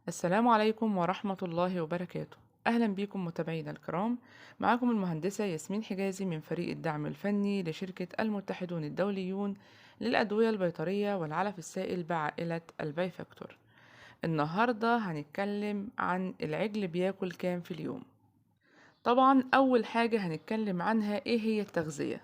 السلام عليكم ورحمة الله وبركاته. أهلا بكم متابعينا الكرام. معكم المهندسة ياسمين حجازي من فريق الدعم الفني لشركة المتحدون الدوليون للأدوية البيطرية والعلف السائل بعائلة البيفاكتور. النهاردة هنتكلم عن العجل بياكل كام في اليوم. طبعا أول حاجة هنتكلم عنها إيه هي التغذية.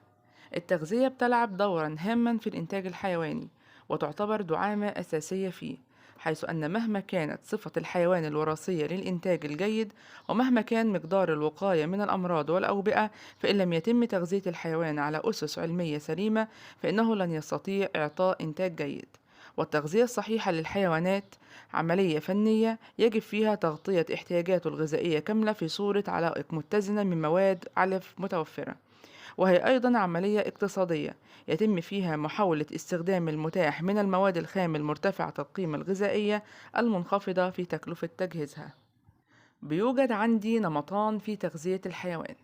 التغذية بتلعب دورا هاما في الإنتاج الحيواني، وتعتبر دعامة أساسية فيه، حيث أن مهما كانت صفة الحيوان الوراثية للإنتاج الجيد، ومهما كان مقدار الوقاية من الأمراض والأوبئة، فإن لم يتم تغذية الحيوان على أسس علمية سليمة فإنه لن يستطيع إعطاء إنتاج جيد. والتغذية الصحيحة للحيوانات عملية فنية يجب فيها تغطية احتياجاته الغذائية كاملة في صورة علائق متزنة من مواد علف متوفرة، وهي أيضا عملية اقتصادية يتم فيها محاولة استخدام المتاح من المواد الخام المرتفعة القيمة الغذائية المنخفضة في تكلفة تجهيزها. بيوجد عندي نمطان في تغذية الحيوان.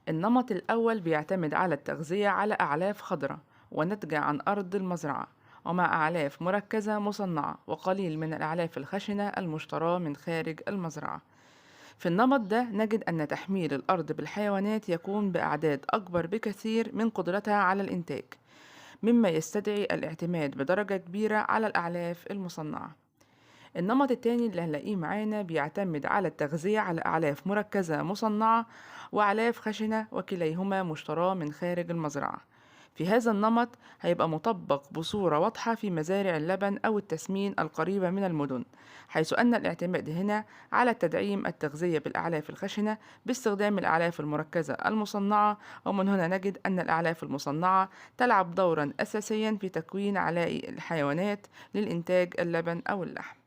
النمط الأول بيعتمد على التغذية على أعلاف خضراء وناتجة عن أرض المزرعة، ومع أعلاف مركزة مصنعة وقليل من الأعلاف الخشنة المشتراة من خارج المزرعة. في النمط ده نجد أن تحميل الأرض بالحيوانات يكون بأعداد أكبر بكثير من قدرتها على الإنتاج، مما يستدعي الاعتماد بدرجة كبيرة على الأعلاف المصنعة. النمط التاني اللي هنلاقيه معانا بيعتمد على التغذية على أعلاف مركزة مصنعة وأعلاف خشنة، وكليهما مشتراه من خارج المزرعة. في هذا النمط هيبقى مطبق بصورة واضحة في مزارع اللبن أو التسمين القريبة من المدن، حيث أن الاعتماد هنا على تدعيم التغذية بالأعلاف الخشنة باستخدام الأعلاف المركزة المصنعة. ومن هنا نجد أن الأعلاف المصنعة تلعب دورا أساسيا في تكوين علائق الحيوانات للإنتاج اللبن أو اللحم.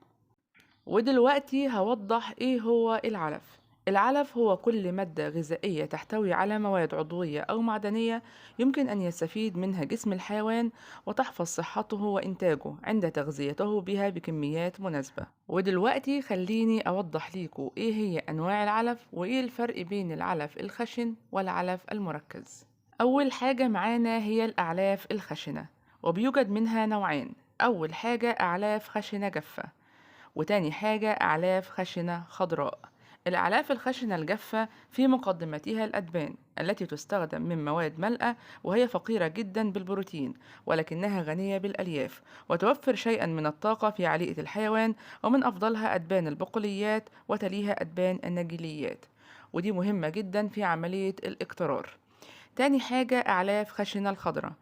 ودلوقتي هوضح ايه هو العلف. العلف هو كل مادة غذائية تحتوي على مواد عضوية أو معدنية يمكن أن يستفيد منها جسم الحيوان وتحفظ صحته وإنتاجه عند تغذيته بها بكميات مناسبة. ودلوقتي خليني أوضح ليكوا ايه هي أنواع العلف وايه الفرق بين العلف الخشن والعلف المركز. أول حاجة معانا هي الأعلاف الخشنة، وبيوجد منها نوعين. أول حاجة أعلاف خشنة جافة، وتاني حاجة أعلاف خشنة خضراء. الأعلاف الخشنة الجافة في مقدمتها الأدبان التي تستخدم من مواد ملأة، وهي فقيرة جدا بالبروتين ولكنها غنية بالألياف، وتوفر شيئا من الطاقة في عليقة الحيوان. ومن أفضلها أدبان البقوليات وتليها أدبان النجيليات، ودي مهمة جدا في عملية الاقترار. تاني حاجة أعلاف خشنة الخضراء،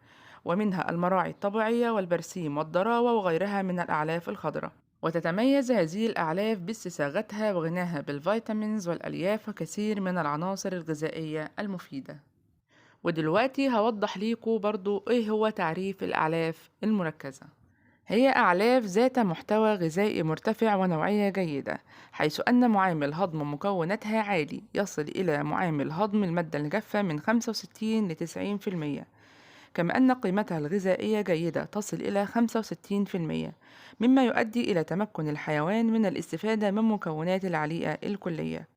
ومنها المراعي الطبيعية والبرسيم والضراوة وغيرها من الأعلاف الخضراء. وتتميز هذه الأعلاف باستساغتها وغناها بالفيتامينز والألياف وكثير من العناصر الغذائية المفيدة. ودلوقتي هوضح ليكوا برضو ايه هو تعريف الأعلاف المركزة. هي أعلاف ذات محتوى غذائي مرتفع ونوعية جيدة، حيث أن معامل هضم مكوناتها عالي يصل إلى معامل هضم المادة الجافة من 65 ل 90%، كما أن قيمتها الغذائية جيدة تصل إلى 65%، مما يؤدي إلى تمكن الحيوان من الاستفادة من مكونات العليقة الكلية.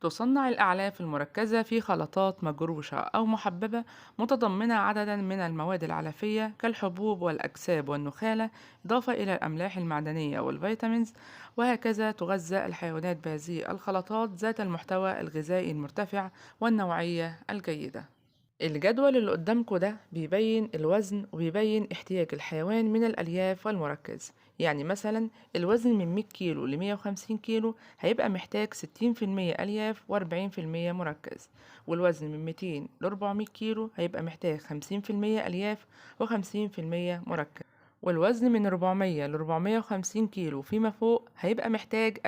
تصنع الأعلاف المركزة في خلطات مجروشة أو محببة متضمنة عددا من المواد العلفية كالحبوب والأكساب والنخالة، إضافة إلى الأملاح المعدنية والفيتامينز. وهكذا تغذى الحيوانات بهذه الخلطات ذات المحتوى الغذائي المرتفع والنوعية الجيدة. الجدول اللي قدامكم ده بيبين الوزن وبيبين احتياج الحيوان من الألياف والمركز. يعني مثلا الوزن من 100 كيلو ل 150 كيلو هيبقى محتاج 60% ألياف و40% مركز، والوزن من 200 ل 400 كيلو هيبقى محتاج 50% ألياف و50% مركز، والوزن من 400 ل 450 كيلو فيما فوق هيبقى محتاج 40%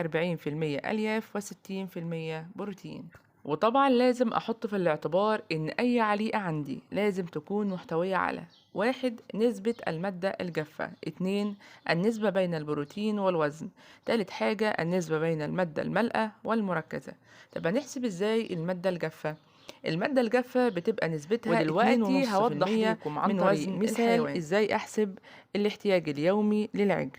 ألياف و60% بروتين. وطبعا لازم أحط في الاعتبار إن أي عليقة عندي لازم تكون محتوية على: 1. نسبة المادة الجافة. 2. النسبة بين البروتين والوزن. تالت حاجة النسبة بين المادة المالئة والمركزة. طب هنحسب إزاي المادة الجافة؟ المادة الجافة بتبقى نسبتها ودلوقتي 2.5% هوضح ليكم عن من طريق وزن مثال الحيوان إزاي أحسب الاحتياج اليومي للعجل.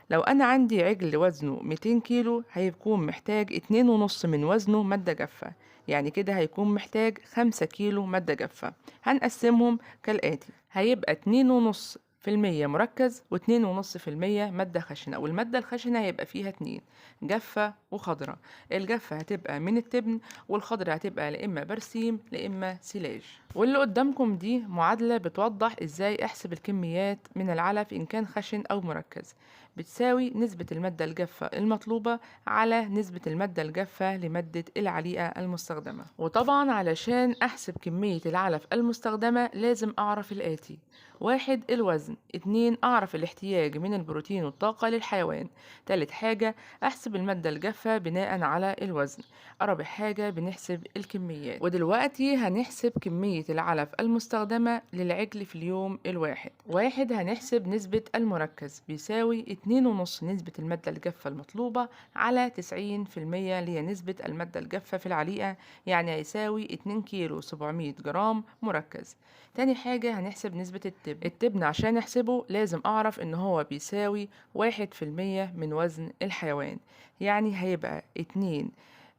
لو أنا عندي عجل وزنه 200 كيلو هيكون محتاج 2.5 من وزنه مادة جافة، يعني كده هيكون محتاج 5 كيلو مادة جافة. هنقسمهم كالآتي: هيبقى 2.5 مركز و2.5% مادة خشنة، والمادة الخشنة هيبقى فيها اتنين، جافة وخضرة. الجافة هتبقى من التبن، والخضرة هتبقى لا إما برسيم لا إما سيلاج. واللي قدامكم دي معادلة بتوضح إزاي أحسب الكميات من العلف إن كان خشن أو مركز. بتساوي نسبة المادة الجافة المطلوبة على نسبة المادة الجافة لمادة العليقة المستخدمة. وطبعا علشان أحسب كمية العلف المستخدمة لازم أعرف الآتي: 1. الوزن. 2. أعرف الاحتياج من البروتين والطاقة للحيوان. تالت حاجة أحسب المادة الجافة بناء على الوزن. رابع حاجة بنحسب الكميات. ودلوقتي هنحسب كمية العلف المستخدمة للعجل في اليوم الواحد. 1. هنحسب نسبة المركز بيساوي 2.5 نسبة المادة الجافة المطلوبة على 90% اللي هي نسبة المادة الجافة في العليقة، يعني هيساوي 2 كيلو 700 جرام مركز. تاني حاجة هنحسب نسبة التبن عشان نحسبه لازم أعرف إن هو بيساوي 1% من وزن الحيوان، يعني هيبقى 2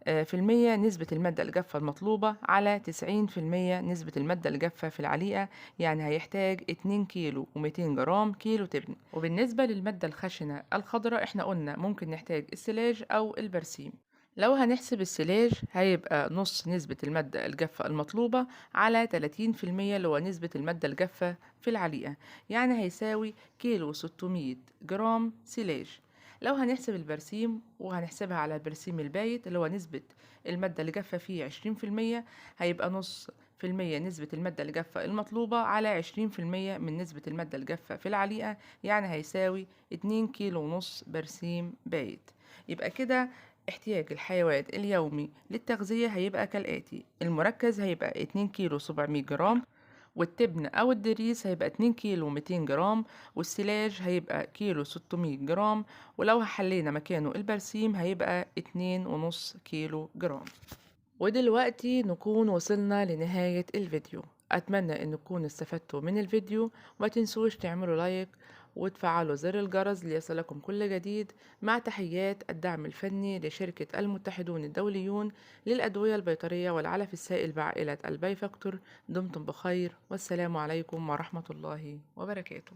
في المية نسبة المادة الجافة المطلوبة على 90% نسبة المادة الجافة في العليقة، يعني هيحتاج 2 كيلو و200 جرام كيلو تبن. وبالنسبة للمادة الخشنة الخضراء احنا قلنا ممكن نحتاج السلاج أو البرسيم. لو هنحسب السلاج هيبقى نص نسبة المادة الجافة المطلوبة على 30% اللي هو نسبة المادة الجافة في العليقة، يعني هيساوي كيلو 600 جرام سلاج. لو هنحسب البرسيم وهنحسبها على البرسيم البايت اللي هو نسبة المادة الجافة فيه 20%، هيبقى نص في المية نسبة المادة الجافة المطلوبة على 20% من نسبة المادة الجافة في العليقة، يعني هيساوي 2 كيلو ونص برسيم بايت. يبقى كده احتياج الحيوان اليومي للتغذية هيبقى كالآتي: المركز هيبقى 2 كيلو 700 جرام، والتبن أو الدريس هيبقى 2 كيلو 200 جرام، والسلاج هيبقى كيلو 600 جرام، ولو حلينا مكانه البرسيم هيبقى 2.5 كيلو جرام. ودلوقتي نكون وصلنا لنهاية الفيديو. أتمنى أن تكونوا استفدتوا من الفيديو، وما تنسوش تعملوا لايك وتفعلوا زر الجرس ليصلكم كل جديد. مع تحيات الدعم الفني لشركة المتحدون الدوليون للأدوية البيطرية والعلف السائل بعائلة البيفاكتور. دمتم بخير، والسلام عليكم ورحمة الله وبركاته.